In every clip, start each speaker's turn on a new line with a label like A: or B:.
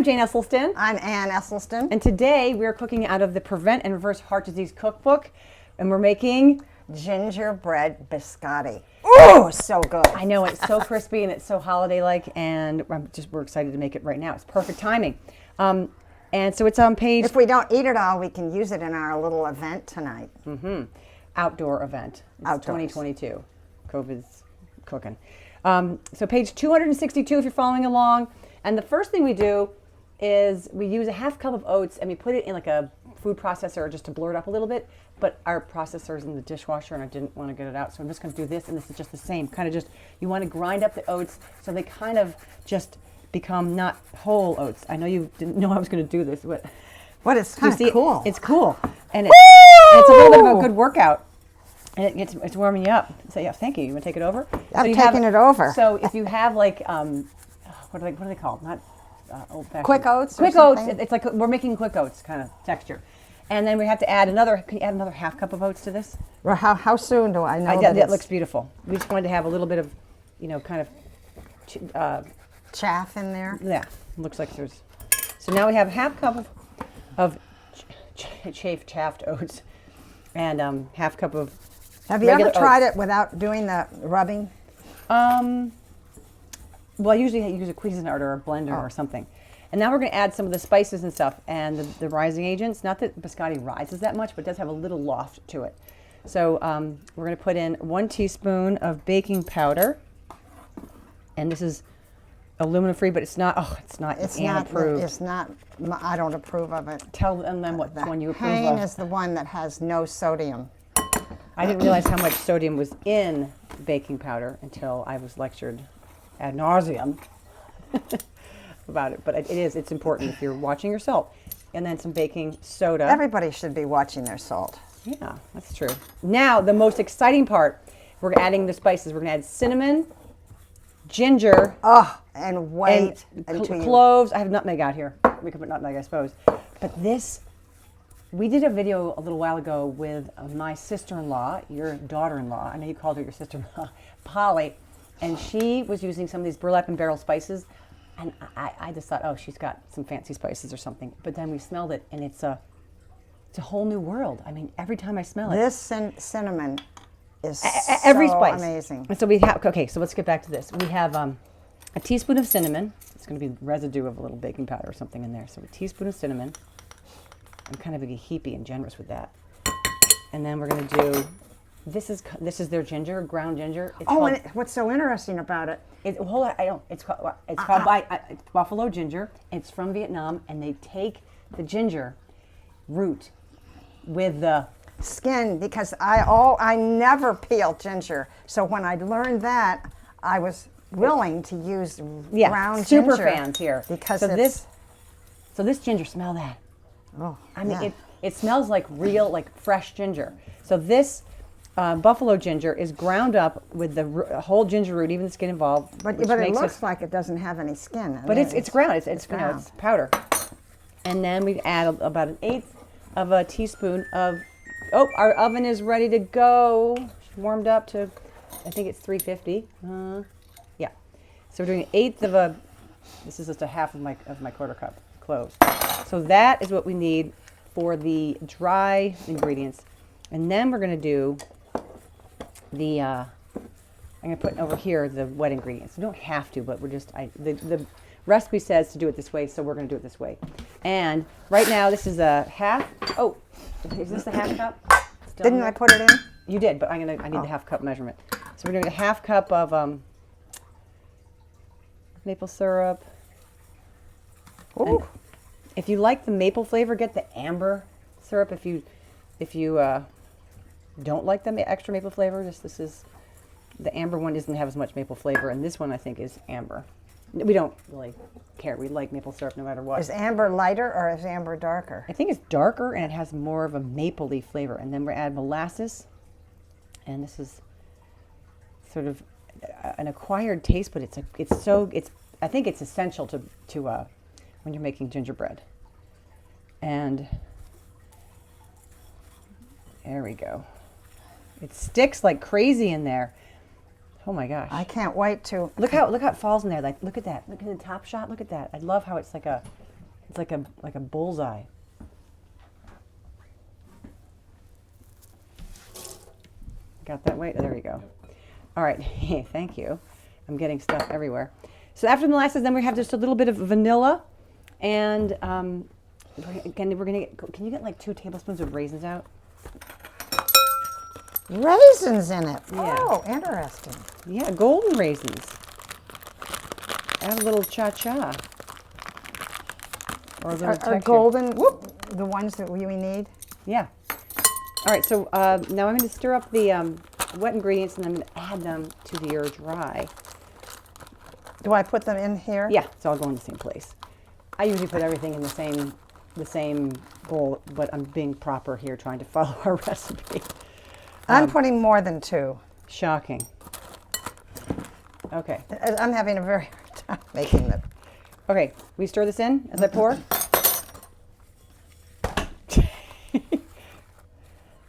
A: Jane Esselstyn.
B: I'm Ann Esselstyn.
A: And today we're cooking out of the Prevent and Reverse Heart Disease Cookbook. And we're making
B: gingerbread biscotti. Ooh, so good.
A: I know, it's so crispy and it's so holiday-like, and we're excited to make it right now. It's perfect timing. And so it's on page...
B: If we don't eat it all, we can use it in our little event tonight.
A: Outdoor event. It's
B: Outdoors.
A: 2022. COVID's cooking. So page 262 if you're following along. And the first thing we do is we use a half cup of oats and we put it in like a food processor just to blur it up a little bit. But our processor's in the dishwasher and I didn't want to get it out. So I'm just going to do this, and this is just the same. Kind of just, you want to grind up the oats so they kind of just become not whole oats. I know you didn't know I was going to do this, but...
B: What is kind of cool.
A: It's cool. And it's a little bit of a good workout. And it's warming you up. So yeah, thank you. You want to take it over?
B: I'm taking it over.
A: So if you have like, what are they called? Not old-fashioned.
B: Quick oats.
A: Quick oats. It's like we're making quick oats kind of texture. And then we have to add another. Can you add another half cup of oats to this?
B: Well, how soon do I know
A: that looks beautiful. We just wanted to have a little bit of, kind of
B: chaff in there?
A: Yeah, looks like there's. So now we have a half cup of chaffed oats and half cup of.
B: Have you ever tried it without doing the rubbing?
A: Well, I usually use a Cuisinart or a blender or something. And now we're going to add some of the spices and stuff and the rising agents. Not that biscotti rises that much, but it does have a little loft to it. So we're going to put in 1 teaspoon of baking powder. And this is aluminum free, but it's not approved.
B: It's not, I don't approve of it.
A: Tell them what one you approve
B: Hain
A: of.
B: is the one that has no sodium.
A: I didn't realize how much sodium was in baking powder until I was lectured ad nauseum about it. But it's important if you're watching your salt. And then some baking soda.
B: Everybody should be watching their salt.
A: Yeah, that's true. Now, the most exciting part, we're adding the spices. We're going to add cinnamon, ginger.
B: And wait
A: until cloves. I have nutmeg out here. We could put nutmeg, I suppose. But this, we did a video a little while ago with my sister-in-law, your daughter-in-law. I know you called her your sister-in-law, Polly. And she was using some of these burlap and barrel spices. And I just thought, oh, she's got some fancy spices or something. But then we smelled it, and it's a whole new world. I mean, every time I smell it.
B: This cinnamon is
A: every
B: so
A: spice.
B: Amazing.
A: And so we have, okay, so let's get back to this. We have a teaspoon of cinnamon. It's going to be residue of a little baking powder or something in there. So a teaspoon of cinnamon. I'm kind of a heapy and generous with that. And then we're going to do, this is their ginger, ground ginger. It's
B: and what's so interesting about it?
A: It's called buffalo ginger. It's from Vietnam, and they take the ginger root with the
B: skin, because I never peel ginger. So when I learned that, I was willing to use ground ginger.
A: Super fans here.
B: Because
A: so this ginger, smell that.
B: Oh,
A: I mean, it smells like real, like fresh ginger. So this buffalo ginger is ground up with the whole ginger root, even the skin involved.
B: But it looks like it doesn't have any skin.
A: But it's ground. It's ground. It's powder. And then we add about 1/8 of a teaspoon of. Oh, our oven is ready to go. It's warmed up to, I think it's 350. Yeah. So we're doing 1/8 of a. This is just a half of my 1/4 cup cloves. So that is what we need for the dry ingredients, and then we're going to do the. I'm going to put over here the wet ingredients. You don't have to, but we're just the recipe says to do it this way, so we're going to do it this way. And right now this is a half. Oh, is this a half cup?
B: Didn't I put it in?
A: You did, but I need the half cup measurement. So we're doing a half cup of maple syrup.
B: Ooh.
A: If you like the maple flavor, get the amber syrup. If you don't like the extra maple flavor, this is the amber one doesn't have as much maple flavor, and this one I think is amber. We don't really care. We like maple syrup no matter what.
B: Is amber lighter or is amber darker?
A: I think it's darker and it has more of a mapley flavor. And then we add molasses, and this is sort of an acquired taste, but I think it's essential to when you're making gingerbread. And there we go. It sticks like crazy in there. Oh my gosh!
B: I can't wait to
A: look how it falls in there. Like, look at that. Look at the top shot. Look at that. I love how it's like It's like a bullseye. Got that way? There you go. All right. Thank you. I'm getting stuff everywhere. So after the molasses, then we have just a little bit of vanilla, and again, we're gonna get. Can you get like 2 tablespoons of raisins out?
B: Raisins in it.
A: Yeah.
B: Oh, interesting.
A: Yeah, golden raisins. Add a little cha-cha. Or a little texture.
B: Are golden, the ones that we need?
A: Yeah. All right, so now I'm going to stir up the wet ingredients, and I'm going to add them to your dry.
B: Do I put them in here?
A: Yeah, so I'll go in the same place. I usually put everything in the same bowl, but I'm being proper here, trying to follow our recipe.
B: I'm putting more than 2.
A: Shocking. Okay.
B: I'm having a very hard time making them.
A: Okay, we stir this in as I pour.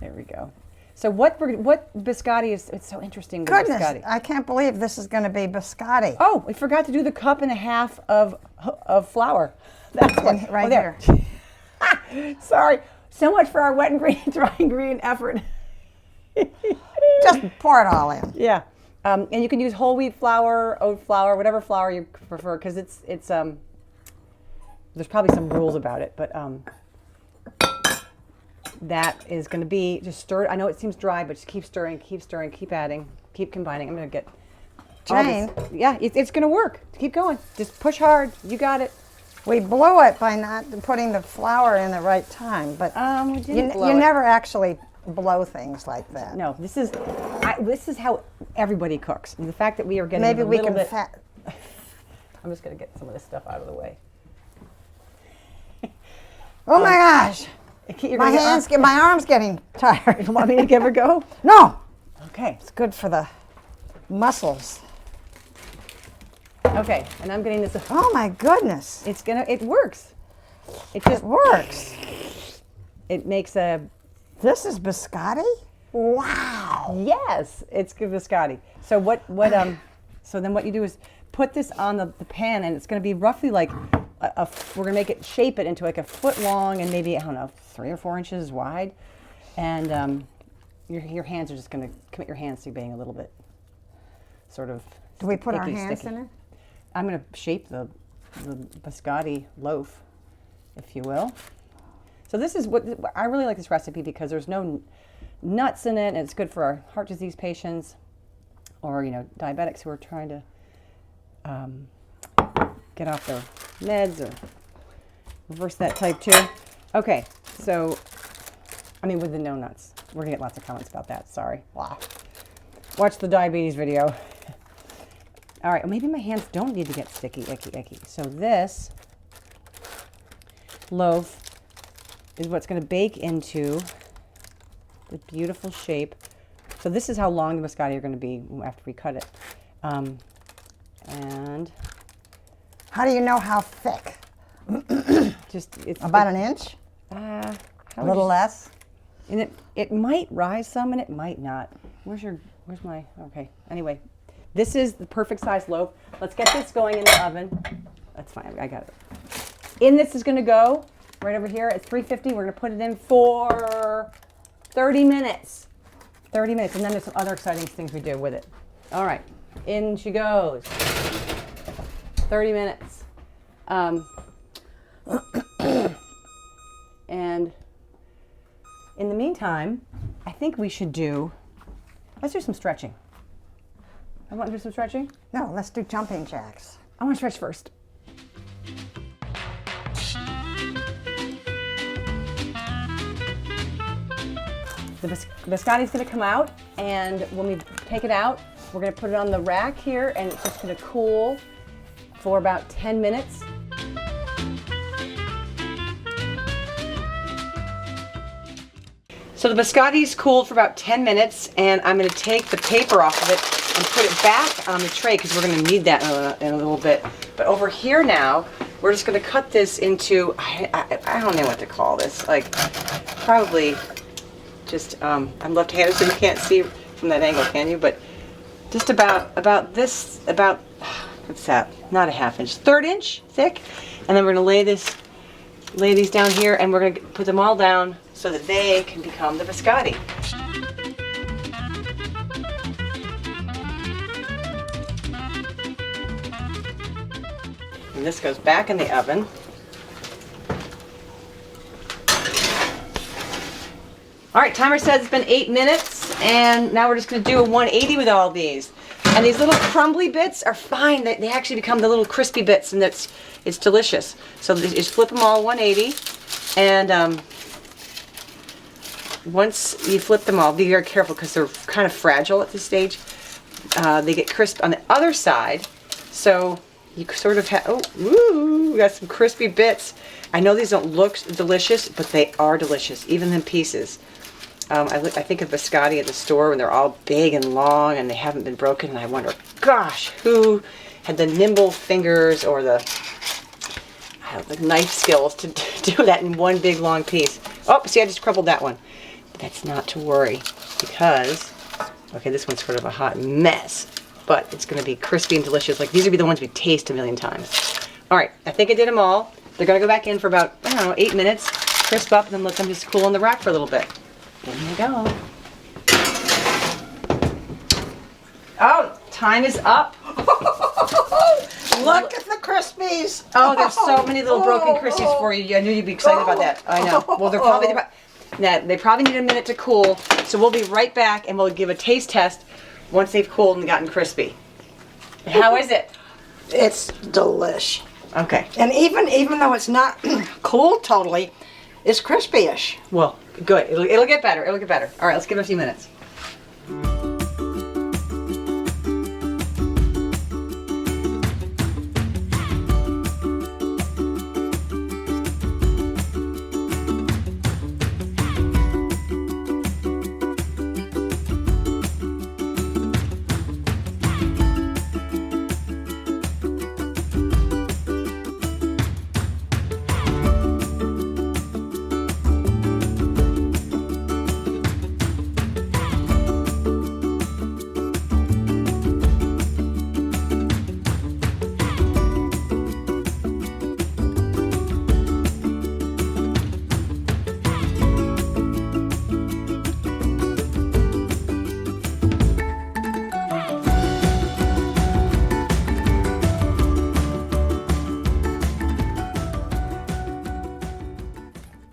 A: There we go. So what biscotti is? It's so interesting. With
B: Goodness,
A: biscotti.
B: I can't believe this is going to be biscotti.
A: Oh, we forgot to do the 1.5 cups of flour. That's what,
B: right
A: there.
B: here.
A: Sorry. So much for our wet ingredient, dry ingredient effort.
B: Just pour it all in.
A: Yeah. And you can use whole wheat flour, oat flour, whatever flour you prefer, because it's there's probably some rules about it, but that is going to be just stir. I know it seems dry, but just keep stirring, keep adding, keep combining. I'm going to get
B: Jane.
A: Yeah, it's going to work. Keep going. Just push hard. You got it.
B: We blew it by not putting the flour in the right time, but
A: We didn't blow
B: you
A: it.
B: never actually blow things like that.
A: No, this is how everybody cooks. And the fact that we are getting
B: Maybe
A: a
B: we
A: little
B: can.
A: bit. I'm just going to get some of this stuff out of the way.
B: Oh my gosh!
A: My
B: My arm's getting tired.
A: You want me to give it a go?
B: No,
A: Okay.
B: it's good for the muscles.
A: Okay, and I'm getting this.
B: Oh my goodness!
A: It works. It just
B: It works.
A: It makes a,
B: This is biscotti? Wow!
A: yes, it's good biscotti. So so then what you do is put this on the pan, and it's going to be roughly like we're going to shape it into like a foot long and maybe, I don't know, 3 or 4 inches wide. And your hands are just going to commit your hands to being a little bit sort of
B: Do we put our
A: sticky.
B: hands in it?
A: I'm going to shape the biscotti loaf, if you will. So this is what I really like this recipe because there's no nuts in it, and it's good for our heart disease patients or diabetics who are trying to get off their meds or reverse that type 2. Okay, so with the no nuts. We're gonna get lots of comments about that. Sorry. Wow. Watch the diabetes video. All right, maybe my hands don't need to get sticky, icky. So this loaf is what's going to bake into the beautiful shape. So this is how long the biscotti are going to be after we cut it. And
B: How do you know how thick?
A: it's
B: About an inch?
A: a
B: A little less?
A: And it might rise some and it might not. Where's my, okay. Anyway, this is the perfect size loaf. Let's get this going in the oven. That's fine, I got it. In this is gonna go right over here at 350. We're gonna put it in for 30 minutes. 30 minutes, and then there's some other exciting things we do with it. All right, in she goes. 30 minutes. And in the meantime, I think we should let's do some stretching. I want to do some stretching?
B: No, let's do jumping jacks.
A: I want to stretch first. The biscotti is going to come out, and when we take it out, we're going to put it on the rack here, and it's just going to cool for about 10 minutes. So the biscotti's cooled for about 10 minutes, and I'm going to take the paper off of it and put it back on the tray because we're going to need that in a little bit. But over here now, we're just going to cut this into, I don't know what to call this, like probably just, I'm left-handed so you can't see from that angle, can you? But just about this, what's that? Not a half inch, 1/3 inch thick. And then we're going to lay this lay these down here, and we're going to put them all down so that they can become the biscotti. And this goes back in the oven. All right, timer says it's been 8 minutes, and now we're just going to do a 180 with all these. And these little crumbly bits are fine. They actually become the little crispy bits, and it's delicious. So just flip them all 180, and once you flip them all, be very careful because they're kind of fragile at this stage. They get crisp on the other side, so you sort of have, oh, ooh, we got some crispy bits. I know these don't look delicious, but they are delicious, even in pieces. I think of biscotti at the store when they're all big and long and they haven't been broken, and I wonder, gosh, who had the nimble fingers or the knife skills to do that in one big long piece. Oh, see, I just crumbled that one. But that's not to worry because, okay, this one's sort of a hot mess, but it's going to be crispy and delicious. Like, these would be the ones we taste a million times. All right, I think I did them all. They're going to go back in for about, I don't know, 8 minutes, crisp up, and then let them just cool on the rack for a little bit. In they go. Oh, time is up.
B: Look at the Crispies.
A: Oh, there's so many little broken Crispies for you. I knew you'd be excited about that. I know. Well, they probably need a minute to cool, so we'll be right back and we'll give a taste test once they've cooled and gotten crispy. How is it?
B: It's delish.
A: Okay.
B: And even though it's not cooled totally, it's crispy-ish.
A: Well, good. It'll get better. It'll get better. All right, let's give it a few minutes.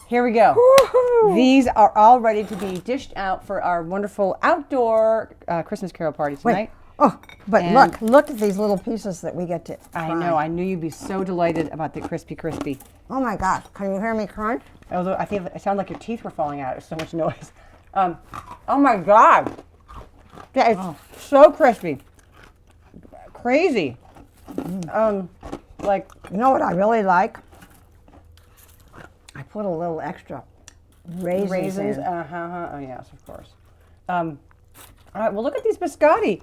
A: Here we go. Woo-hoo. These are all ready to be dished out for our wonderful outdoor Christmas Carol party tonight.
B: Wait. Oh, but and look at these little pieces that we get to
A: I know. I knew you'd be so delighted about the crispy.
B: Oh my gosh. Can you hear me crunch?
A: Although I think it sounded like your teeth were falling out. There's so much noise. Oh my God. That is so crispy. Crazy. Like,
B: you know what I really like? I put a little extra raisins in.
A: Oh yes, of course. All right. Well, look at these biscotti.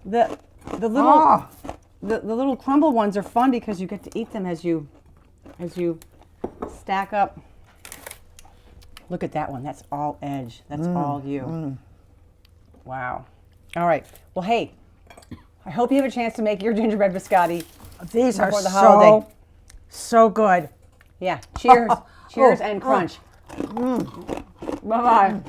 A: The little crumble ones are fun because you get to eat them as you stack up. Look at that one. That's all edge. That's all you. Wow. All right. Well, hey, I hope you have a chance to make your gingerbread biscotti.
B: These are so good.
A: Yeah. Cheers. Cheers and crunch. Bye-bye.